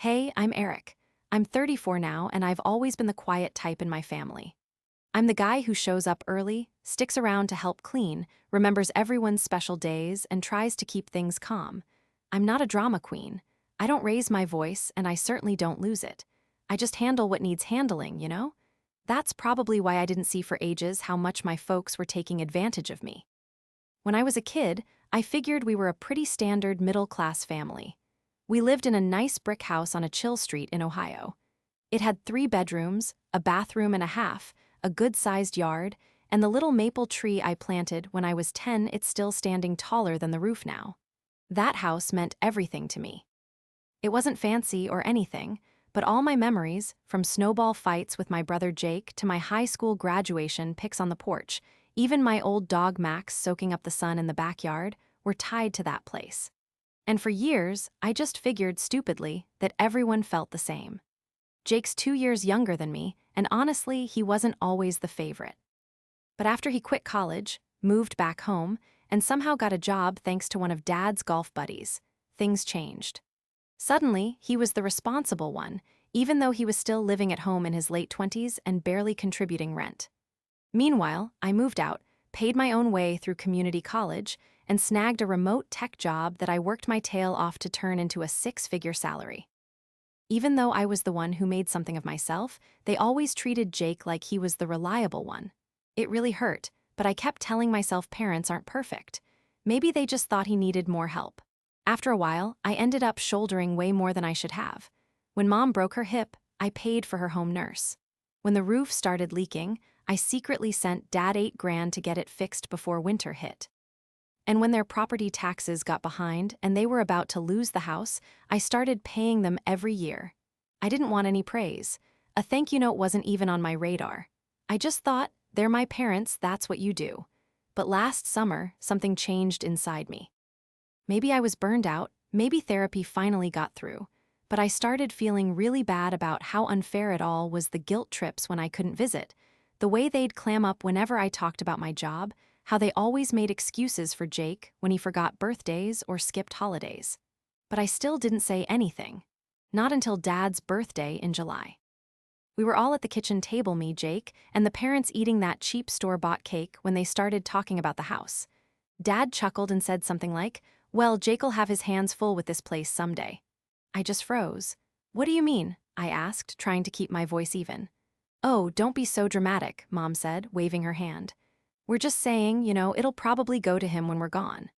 Hey, I'm Eric. I'm 34 now, and I've always been the quiet type in my family. I'm the guy who shows up early, sticks around to help clean, remembers everyone's special days, and tries to keep things calm. I'm not a drama queen. I don't raise my voice, and I certainly don't lose it. I just handle what needs handling, you know? That's probably why I didn't see for ages how much my folks were taking advantage of me. When I was a kid, I figured we were a pretty standard middle-class family. We lived in a nice brick house on a chill street in Ohio. It had 3 bedrooms, a bathroom and a half, a good-sized yard, and the little maple tree I planted when I was 10, it's still standing taller than the roof now. That house meant everything to me. It wasn't fancy or anything, but all my memories, from snowball fights with my brother Jake to my high school graduation pics on the porch, even my old dog Max soaking up the sun in the backyard, were tied to that place. And for years, I just figured stupidly that everyone felt the same. Jake's 2 years younger than me, and honestly, he wasn't always the favorite. But after he quit college, moved back home, and somehow got a job thanks to one of Dad's golf buddies, things changed. Suddenly, he was the responsible one, even though he was still living at home in his late 20s and barely contributing rent. Meanwhile, I moved out, paid my own way through community college, and snagged a remote tech job that I worked my tail off to turn into a 6-figure salary. Even though I was the one who made something of myself, they always treated Jake like he was the reliable one. It really hurt, but I kept telling myself parents aren't perfect. Maybe they just thought he needed more help. After a while, I ended up shouldering way more than I should have. When Mom broke her hip, I paid for her home nurse. When the roof started leaking, I secretly sent Dad $8,000 to get it fixed before winter hit. And when their property taxes got behind and they were about to lose the house, I started paying them every year. I didn't want any praise. A thank you note wasn't even on my radar. I just thought, they're my parents, that's what you do. But last summer, something changed inside me. Maybe I was burned out, maybe therapy finally got through, but I started feeling really bad about how unfair it all was. The guilt trips when I couldn't visit, the way they'd clam up whenever I talked about my job, how they always made excuses for Jake when he forgot birthdays or skipped holidays. But I still didn't say anything. Not until Dad's birthday in July. We were all at the kitchen table, me, Jake, and the parents eating that cheap store-bought cake when they started talking about the house. Dad chuckled and said something like, "Well, Jake'll have his hands full with this place someday." I just froze. "What do you mean?" I asked, trying to keep my voice even. "Oh, don't be so dramatic," Mom said, waving her hand. "We're just saying, it'll probably go to him when we're gone."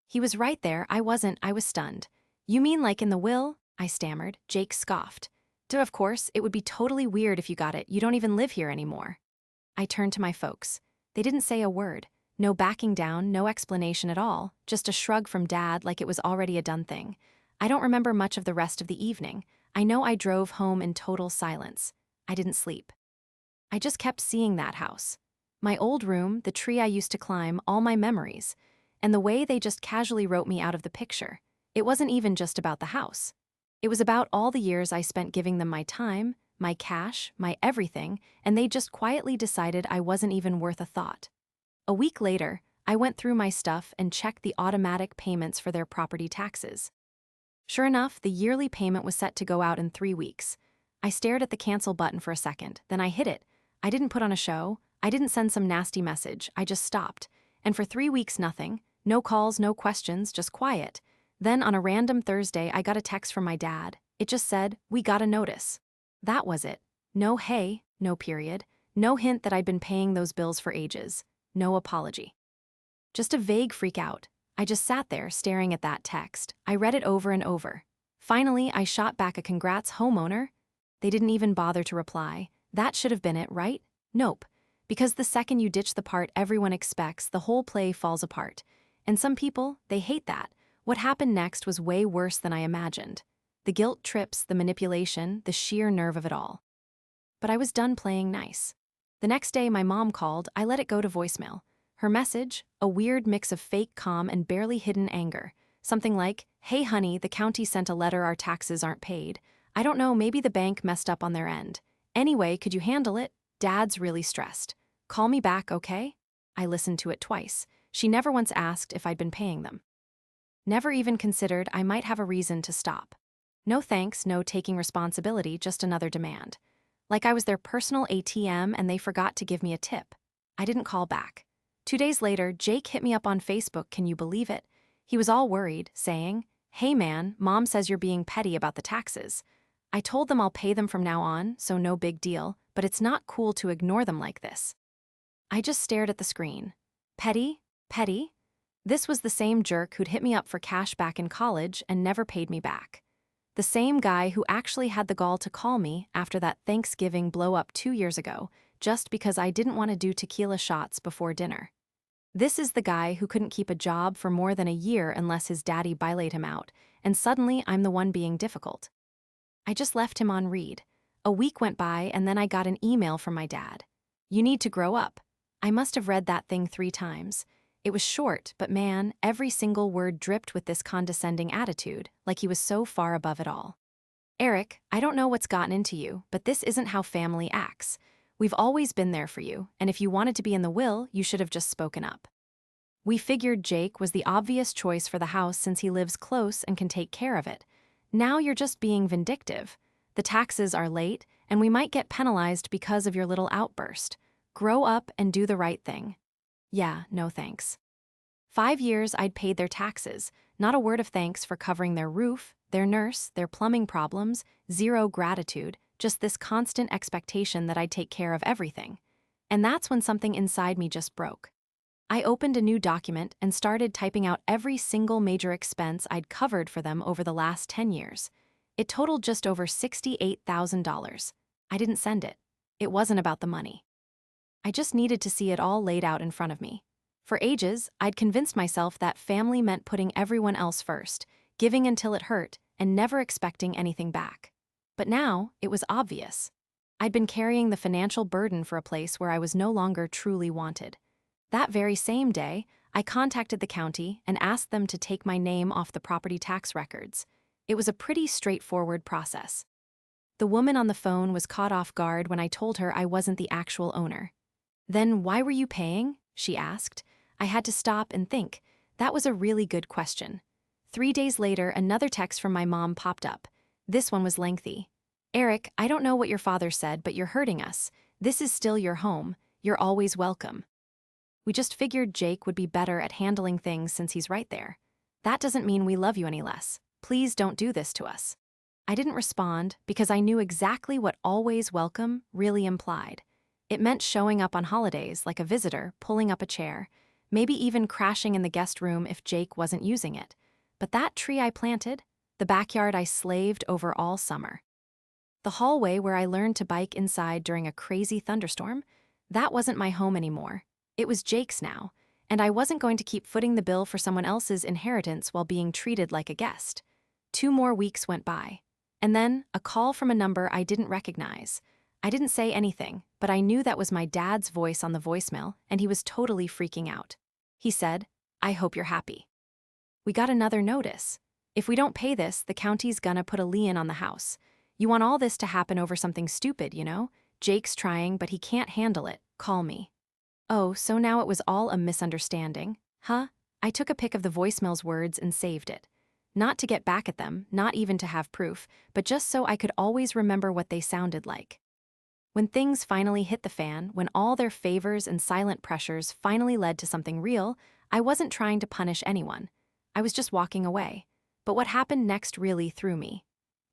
He was right there. I wasn't. I was stunned. "You mean like in the will?" I stammered. Jake scoffed. "Duh, of course, it would be totally weird if you got it. You don't even live here anymore." I turned to my folks. They didn't say a word. No backing down, no explanation at all, just a shrug from Dad like it was already a done thing. I don't remember much of the rest of the evening. I know I drove home in total silence. I didn't sleep. I just kept seeing that house. My old room, the tree I used to climb, all my memories. And the way they just casually wrote me out of the picture. It wasn't even just about the house. It was about all the years I spent giving them my time, my cash, my everything, and they just quietly decided I wasn't even worth a thought. A week later, I went through my stuff and checked the automatic payments for their property taxes. Sure enough, the yearly payment was set to go out in 3 weeks. I stared at the cancel button for a second, then I hit it. I didn't put on a show. I didn't send some nasty message. I just stopped. And for 3 weeks, nothing. No calls, no questions, just quiet. Then on a random Thursday, I got a text from my dad. It just said, "We got a notice." That was it. No hey, no period. No hint that I'd been paying those bills for ages. No apology. Just a vague freak out. I just sat there staring at that text. I read it over and over. Finally, I shot back a "Congrats, homeowner." They didn't even bother to reply. That should have been it, right? Nope. Because the second you ditch the part everyone expects, the whole play falls apart. And some people, they hate that. What happened next was way worse than I imagined. The guilt trips, the manipulation, the sheer nerve of it all. But I was done playing nice. The next day my mom called. I let it go to voicemail. Her message, a weird mix of fake calm and barely hidden anger. Something like, "Hey honey, the county sent a letter our taxes aren't paid. I don't know, maybe the bank messed up on their end. Anyway, could you handle it? Dad's really stressed. Call me back, okay?" I listened to it twice. She never once asked if I'd been paying them. Never even considered I might have a reason to stop. No thanks, no taking responsibility, just another demand. Like I was their personal ATM and they forgot to give me a tip. I didn't call back. 2 days later, Jake hit me up on Facebook, can you believe it? He was all worried, saying, "Hey man, mom says you're being petty about the taxes." I told them I'll pay them from now on, so no big deal, but it's not cool to ignore them like this. I just stared at the screen. Petty? Petty? This was the same jerk who'd hit me up for cash back in college and never paid me back. The same guy who actually had the gall to call me after that Thanksgiving blow-up 2 years ago, just because I didn't want to do tequila shots before dinner. This is the guy who couldn't keep a job for more than a year unless his daddy bilayed him out, and suddenly I'm the one being difficult. I just left him on read. A week went by and then I got an email from my dad. "You need to grow up." I must have read that thing 3 times. It was short, but man, every single word dripped with this condescending attitude, like he was so far above it all. "Eric, I don't know what's gotten into you, but this isn't how family acts. We've always been there for you, and if you wanted to be in the will, you should have just spoken up." We figured Jake was the obvious choice for the house since he lives close and can take care of it. Now you're just being vindictive. The taxes are late, and we might get penalized because of your little outburst. Grow up and do the right thing. Yeah, no thanks. 5 years I'd paid their taxes, not a word of thanks for covering their roof, their nurse, their plumbing problems, zero gratitude, just this constant expectation that I'd take care of everything. And that's when something inside me just broke. I opened a new document and started typing out every single major expense I'd covered for them over the last 10 years. It totaled just over $68,000. I didn't send it. It wasn't about the money. I just needed to see it all laid out in front of me. For ages, I'd convinced myself that family meant putting everyone else first, giving until it hurt, and never expecting anything back. But now, it was obvious. I'd been carrying the financial burden for a place where I was no longer truly wanted. That very same day, I contacted the county and asked them to take my name off the property tax records. It was a pretty straightforward process. The woman on the phone was caught off guard when I told her I wasn't the actual owner. "Then why were you paying?" she asked. I had to stop and think. That was a really good question. 3 days later, another text from my mom popped up. This one was lengthy. "Eric, I don't know what your father said, but you're hurting us. This is still your home. You're always welcome." We just figured Jake would be better at handling things since he's right there. "That doesn't mean we love you any less. Please don't do this to us." I didn't respond because I knew exactly what always welcome really implied. It meant showing up on holidays like a visitor, pulling up a chair, maybe even crashing in the guest room if Jake wasn't using it. But that tree I planted, the backyard I slaved over all summer, the hallway where I learned to bike inside during a crazy thunderstorm, that wasn't my home anymore. It was Jake's now, and I wasn't going to keep footing the bill for someone else's inheritance while being treated like a guest. 2 more weeks went by, and then a call from a number I didn't recognize. I didn't say anything, but I knew that was my dad's voice on the voicemail, and he was totally freaking out. He said, "I hope you're happy. We got another notice. If we don't pay this, the county's gonna put a lien on the house. You want all this to happen over something stupid, you know? Jake's trying, but he can't handle it. Call me." Oh, so now it was all a misunderstanding, huh? I took a pic of the voicemail's words and saved it. Not to get back at them, not even to have proof, but just so I could always remember what they sounded like. When things finally hit the fan, when all their favors and silent pressures finally led to something real, I wasn't trying to punish anyone. I was just walking away. But what happened next really threw me.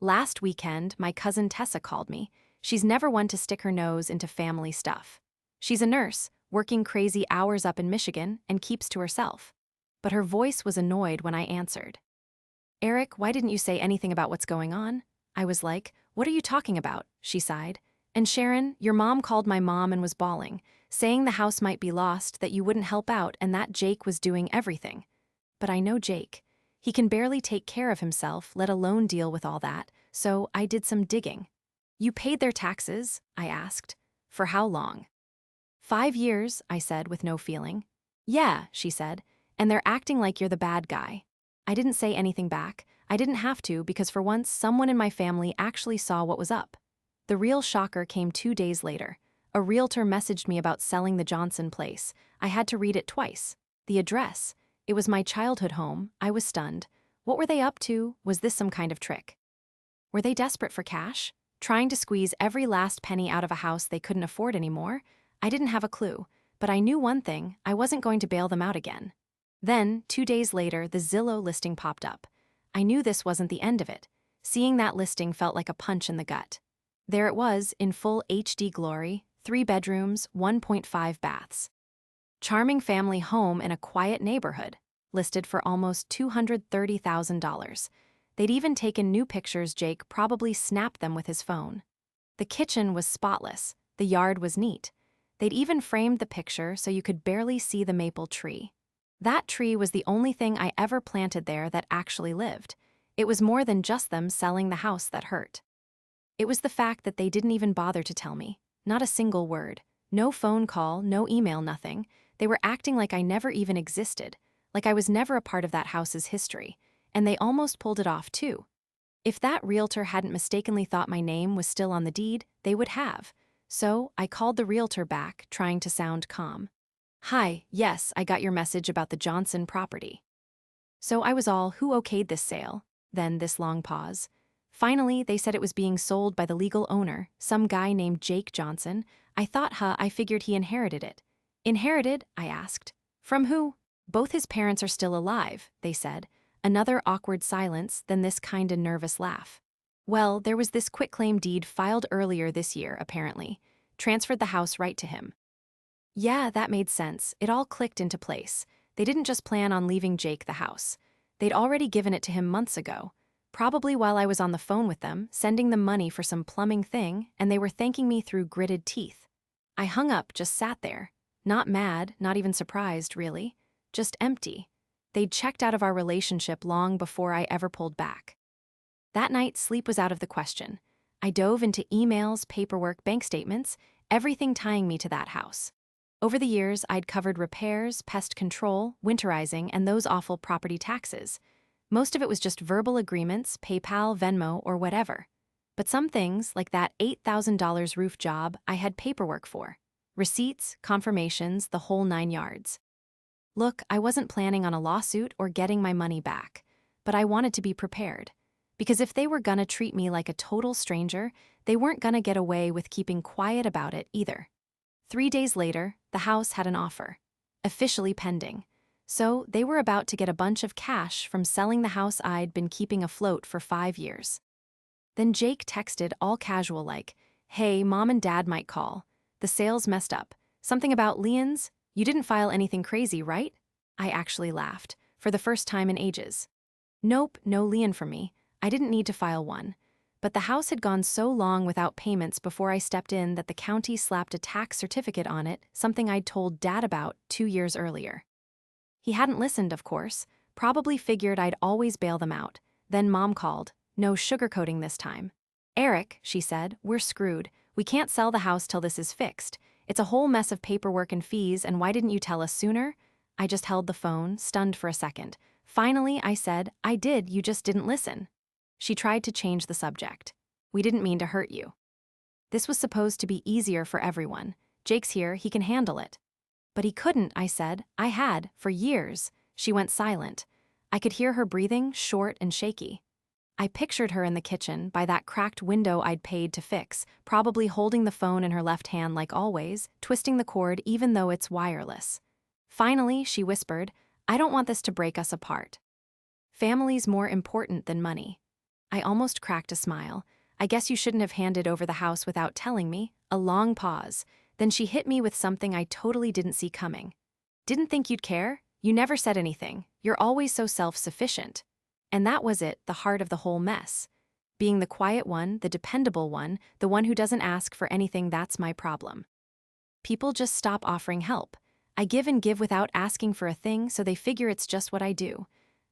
Last weekend, my cousin Tessa called me. She's never one to stick her nose into family stuff. She's a nurse, working crazy hours up in Michigan, and keeps to herself. But her voice was annoyed when I answered. "Eric, why didn't you say anything about what's going on?" I was like, "What are you talking about?" She sighed. "And Sharon, your mom called my mom and was bawling, saying the house might be lost, that you wouldn't help out, and that Jake was doing everything." But I know Jake. He can barely take care of himself, let alone deal with all that, so I did some digging. "You paid their taxes?" I asked. "For how long?" 5 years, I said with no feeling. "Yeah," she said, "and they're acting like you're the bad guy." I didn't say anything back. I didn't have to because for once someone in my family actually saw what was up. The real shocker came 2 days later. A realtor messaged me about selling the Johnson place. I had to read it twice. The address. It was my childhood home. I was stunned. What were they up to? Was this some kind of trick? Were they desperate for cash? Trying to squeeze every last penny out of a house they couldn't afford anymore? I didn't have a clue, but I knew one thing: I wasn't going to bail them out again. Then, 2 days later, the Zillow listing popped up. I knew this wasn't the end of it. Seeing that listing felt like a punch in the gut. There it was, in full HD glory: 3 bedrooms, 1.5 baths. Charming family home in a quiet neighborhood, listed for almost $230,000. They'd even taken new pictures. Jake probably snapped them with his phone. The kitchen was spotless, the yard was neat. They'd even framed the picture so you could barely see the maple tree. That tree was the only thing I ever planted there that actually lived. It was more than just them selling the house that hurt. It was the fact that they didn't even bother to tell me. Not a single word. No phone call, no email, nothing. They were acting like I never even existed, like I was never a part of that house's history. And they almost pulled it off, too. If that realtor hadn't mistakenly thought my name was still on the deed, they would have. So I called the realtor back, trying to sound calm. "Hi, yes, I got your message about the Johnson property." So I was all, "Who okayed this sale?" Then this long pause. Finally, they said it was being sold by the legal owner, some guy named Jake Johnson. I figured he inherited it. "Inherited?" I asked. "From who?" "Both his parents are still alive," they said. Another awkward silence, then this kinda nervous laugh. "Well, there was this quitclaim deed filed earlier this year, apparently. Transferred the house right to him." Yeah, that made sense. It all clicked into place. They didn't just plan on leaving Jake the house. They'd already given it to him months ago. Probably while I was on the phone with them, sending them money for some plumbing thing, and they were thanking me through gritted teeth. I hung up, just sat there. Not mad, not even surprised, really. Just empty. They'd checked out of our relationship long before I ever pulled back. That night, sleep was out of the question. I dove into emails, paperwork, bank statements, everything tying me to that house. Over the years, I'd covered repairs, pest control, winterizing, and those awful property taxes. Most of it was just verbal agreements, PayPal, Venmo, or whatever. But some things, like that $8,000 roof job, I had paperwork for. Receipts, confirmations, the whole 9 yards. Look, I wasn't planning on a lawsuit or getting my money back, but I wanted to be prepared. Because if they were gonna treat me like a total stranger, they weren't gonna get away with keeping quiet about it either. 3 days later, the house had an offer, officially pending. So they were about to get a bunch of cash from selling the house I'd been keeping afloat for 5 years. Then Jake texted, all casual like, "Hey, Mom and Dad might call. The sale's messed up. Something about liens? You didn't file anything crazy, right?" I actually laughed, for the first time in ages. Nope, no lien for me. I didn't need to file one. But the house had gone so long without payments before I stepped in that the county slapped a tax certificate on it, something I'd told Dad about 2 years earlier. He hadn't listened, of course, probably figured I'd always bail them out. Then Mom called. No sugarcoating this time. "Eric," she said, "we're screwed. We can't sell the house till this is fixed. It's a whole mess of paperwork and fees, and why didn't you tell us sooner?" I just held the phone, stunned for a second. Finally, I said, "I did, you just didn't listen." She tried to change the subject. "We didn't mean to hurt you. This was supposed to be easier for everyone. Jake's here, he can handle it." "But he couldn't," I said. "I had, for years." She went silent. I could hear her breathing, short and shaky. I pictured her in the kitchen, by that cracked window I'd paid to fix, probably holding the phone in her left hand like always, twisting the cord even though it's wireless. Finally, she whispered, "I don't want this to break us apart. Family's more important than money." I almost cracked a smile. "I guess you shouldn't have handed over the house without telling me." A long pause. Then she hit me with something I totally didn't see coming. "Didn't think you'd care? You never said anything. You're always so self-sufficient." And that was it, the heart of the whole mess. Being the quiet one, the dependable one, the one who doesn't ask for anything, that's my problem. People just stop offering help. I give and give without asking for a thing, so they figure it's just what I do.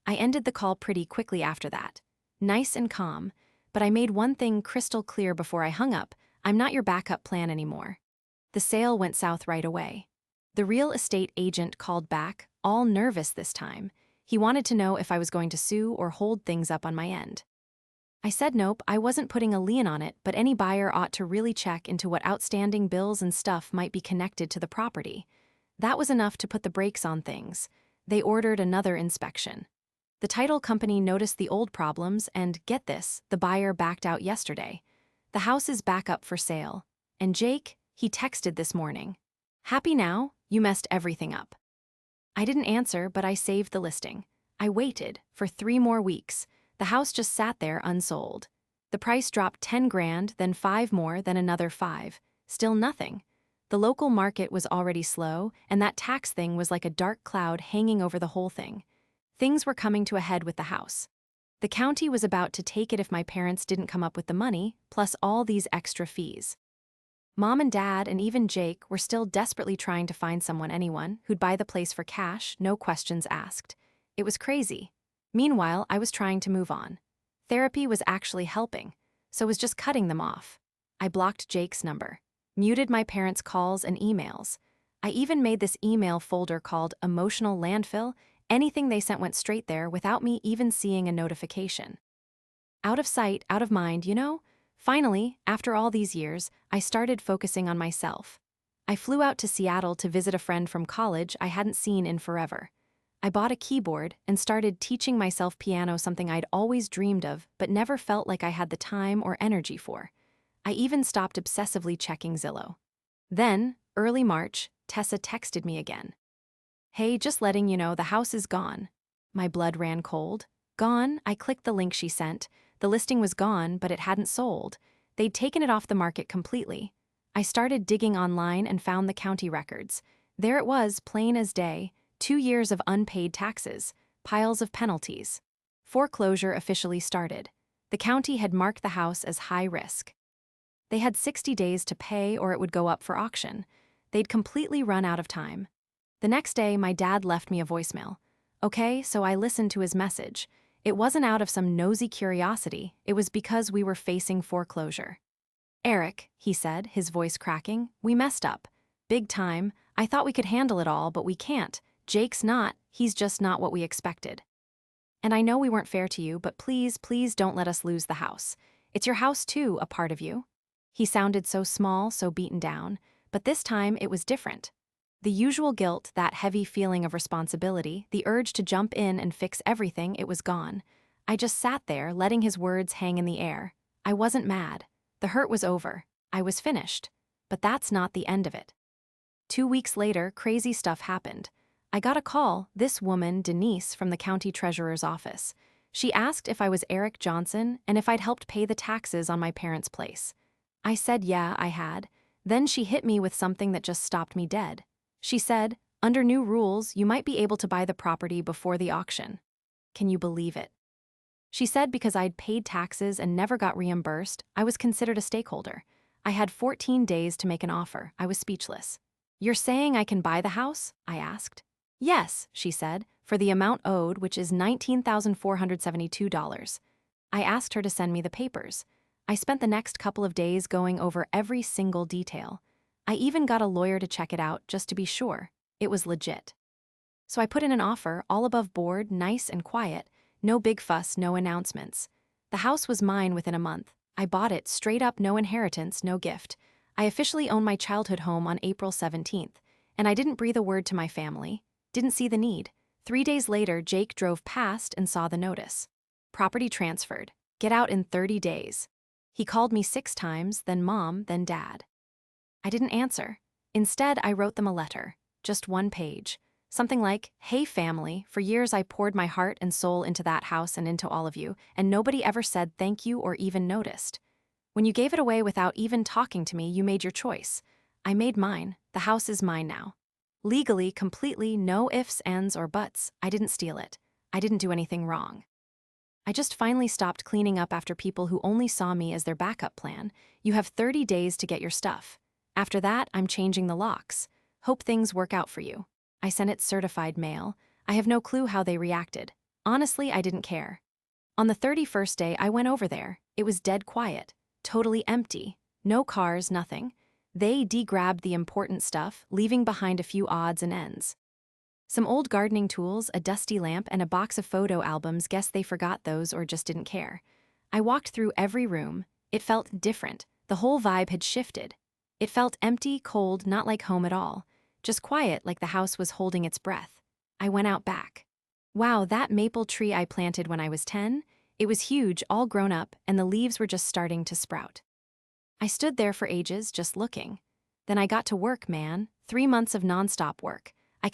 I ended the call pretty quickly after that. Nice and calm, but I made one thing crystal clear before I hung up: I'm not your backup plan anymore. The sale went south right away. The real estate agent called back, all nervous this time. He wanted to know if I was going to sue or hold things up on my end. I said nope, I wasn't putting a lien on it, but any buyer ought to really check into what outstanding bills and stuff might be connected to the property. That was enough to put the brakes on things. They ordered another inspection. The title company noticed the old problems and, get this, the buyer backed out yesterday. The house is back up for sale. And Jake, he texted this morning. Happy now? You messed everything up. I didn't answer, but I saved the listing. I waited for 3 more weeks. The house just sat there unsold. The price dropped 10 grand, then 5 more, then another 5. Still nothing. The local market was already slow, and that tax thing was like a dark cloud hanging over the whole thing. Things were coming to a head with the house. The county was about to take it if my parents didn't come up with the money, plus all these extra fees. Mom and Dad and even Jake were still desperately trying to find anyone who'd buy the place for cash, no questions asked. It was crazy. Meanwhile, I was trying to move on. Therapy was actually helping, so was just cutting them off. I blocked Jake's number, muted my parents' calls and emails. I even made this email folder called Emotional Landfill. Anything they sent went straight there without me even seeing a notification. Out of sight, out of mind, you know? Finally, after all these years, I started focusing on myself. I flew out to Seattle to visit a friend from college I hadn't seen in forever. I bought a keyboard and started teaching myself piano, something I'd always dreamed of but never felt like I had the time or energy for. I even stopped obsessively checking Zillow. Then, early March, Tessa texted me again. Hey, just letting you know the house is gone. My blood ran cold. Gone? I clicked the link she sent. The listing was gone, but it hadn't sold. They'd taken it off the market completely. I started digging online and found the county records. There it was, plain as day, 2 years of unpaid taxes, piles of penalties. Foreclosure officially started. The county had marked the house as high risk. They had 60 days to pay or it would go up for auction. They'd completely run out of time. The next day, my dad left me a voicemail. Okay, so I listened to his message. It wasn't out of some nosy curiosity, it was because we were facing foreclosure. Eric, he said, his voice cracking, we messed up. Big time. I thought we could handle it all, but we can't. Jake's not, he's just not what we expected. And I know we weren't fair to you, but please, please don't let us lose the house. It's your house too, a part of you. He sounded so small, so beaten down, but this time it was different. The usual guilt, that heavy feeling of responsibility, the urge to jump in and fix everything, it was gone. I just sat there, letting his words hang in the air. I wasn't mad. The hurt was over. I was finished. But that's not the end of it. 2 weeks later, crazy stuff happened. I got a call, this woman, Denise, from the county treasurer's office. She asked if I was Eric Johnson and if I'd helped pay the taxes on my parents' place. I said yeah, I had. Then she hit me with something that just stopped me dead. She said, under new rules, you might be able to buy the property before the auction. Can you believe it? She said because I'd paid taxes and never got reimbursed, I was considered a stakeholder. I had 14 days to make an offer. I was speechless. You're saying I can buy the house? I asked. Yes, she said, for the amount owed, which is $19,472. I asked her to send me the papers. I spent the next couple of days going over every single detail. I even got a lawyer to check it out just to be sure. It was legit. So I put in an offer, all above board, nice and quiet, no big fuss, no announcements. The house was mine within a month. I bought it straight up, no inheritance, no gift. I officially owned my childhood home on April 17th, and I didn't breathe a word to my family, didn't see the need. 3 days later, Jake drove past and saw the notice. Property transferred. Get out in 30 days. He called me 6 times, then Mom, then Dad. I didn't answer. Instead, I wrote them a letter, just 1 page. Something like, hey family, for years I poured my heart and soul into that house and into all of you, and nobody ever said thank you or even noticed. When you gave it away without even talking to me, you made your choice. I made mine. The house is mine now. Legally, completely, no ifs, ands, or buts. I didn't steal it. I didn't do anything wrong. I just finally stopped cleaning up after people who only saw me as their backup plan. You have 30 days to get your stuff. After that, I'm changing the locks. Hope things work out for you. I sent it certified mail. I have no clue how they reacted. Honestly, I didn't care. On the 31st day, I went over there. It was dead quiet. Totally empty. No cars, nothing. They de-grabbed the important stuff, leaving behind a few odds and ends. Some old gardening tools, a dusty lamp, and a box of photo albums. Guess they forgot those or just didn't care. I walked through every room. It felt different. The whole vibe had shifted. It felt empty, cold, not like home at all. Just quiet, like the house was holding its breath. I went out back. Wow, that maple tree I planted when I was 10? It was huge, all grown up, and the leaves were just starting to sprout. I stood there for ages, just looking. Then I got to work, man. 3 months of nonstop work. I